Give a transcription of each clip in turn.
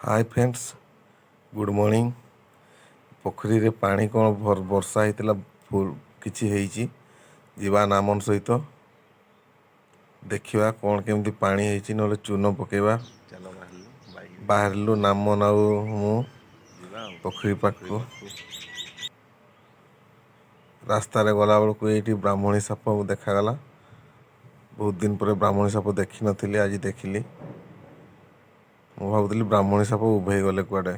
हाय friends, good morning. पोखरी रे पानी कौन वर्षा होता किछि ହେଇଛି जीवा नामन सहित देखिवा कौन केमती पानी ହେଇଛି नले चून पकेवा। बाहरलु नामन आउ मु पोखरी पाखु रास्ता रे गला बेलू ये ब्राह्मणी साप देखागला। बहुत दिन पर ब्राह्मणी साप देखी नथिली, आज देखिली। मु भाबुଥିଲି ब्राह्मणी साप उभे गले कुआडे।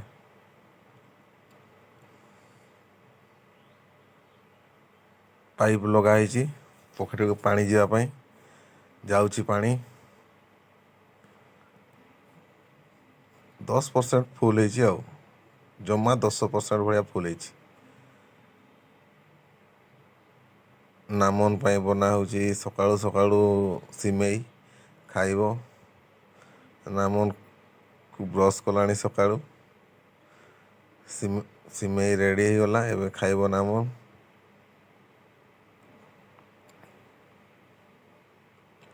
पाइप लगा पोखरी को पानी जावाई जाऊँची पानी 10% फुल है, जमा 10% भाया फुल है। नामन पाई बना होची सकाळू सकाळू सिमेई खाइबो। नामन को ब्रश कलानी सकाळू सिमेई रेडी हो गला, एबे खाइबो नामन।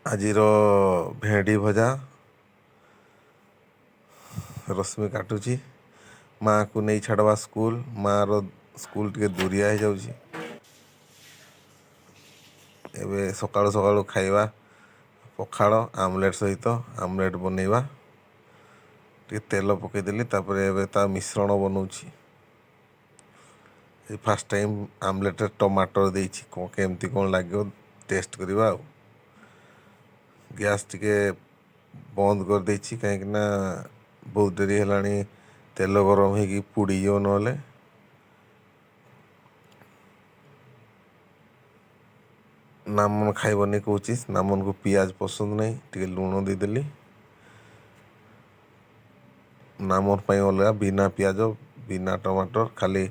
आजिर भेंडी भजा रश्मि काटुची। माँ को नहीं छाड़वा स्कूल, माँ रो स्कूल टे दूरिया हो जाउची। एबे सकाळू सकाळू खाइबा पखाड़ आमलेट सहित आमलेट बनैबा। टे तेल पकईदेली, एबे ता मिश्रण बनाऊची। फास्ट टाइम आमलेट टमाटर देइछि, केमती कौन लगे टेस्ट करवा। गैस टिके बंद कर देइछि कहीं ना बहुत डेरी है, तेल गरम हो पुड़ी जो नले। नामन खाइबनी कहूँ, नामन को पियाज पसंद नहीं, टे लुण देदेली। नामन पाई अलगा बिना पियाज बिना टमाटर खाली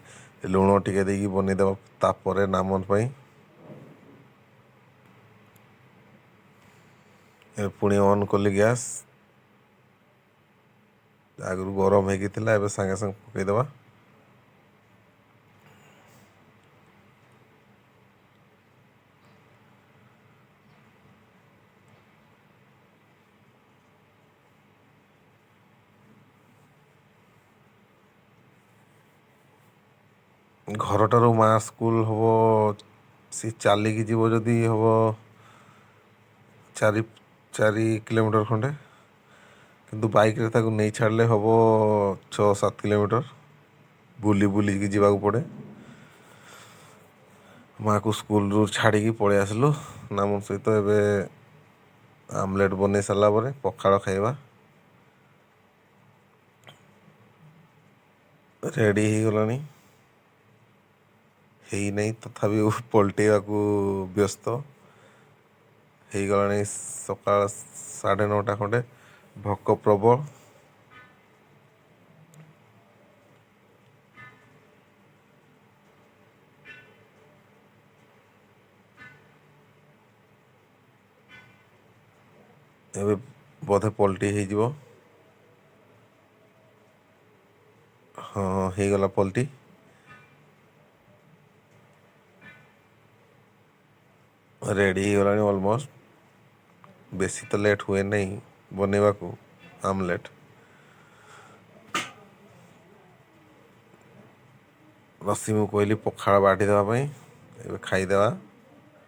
लुण टिके देकी बनईदेव। तापर नामन पाई पुणी ऑन कली गैस। आगु गरम होगी एबे सांगे सांगे पकईदेवा। घरटार माँ स्कूल हम सी चलिकी जीव जदि हम 4 किलोमीटर खंडे, किंतु बाइक रे ताको नहीं छाड़ले हम 6-7 किलोमीटर बुली बुली की जीवा पड़े। माँ को स्कूल रू छाड़ी पलि आसलु नामन सहित। एबे आमलेट बन सारा पर पखाड़ खाइबा रेडी हो गलानी। नहीं तथापि पलटेवा को व्यस्त हो गलानी। सकाल 9:30 खंडे, भोक प्रबल। एबे बोधे पलटी हो। हाँ हो गला पलटी। रेडी हो गलानी ऑलमोस्ट। बेसी तो लेट हुए नहीं बनैबा को आमलेट। रश्मि को कहली पखाड़ बाटी देवाई, एबे खाईदेवा।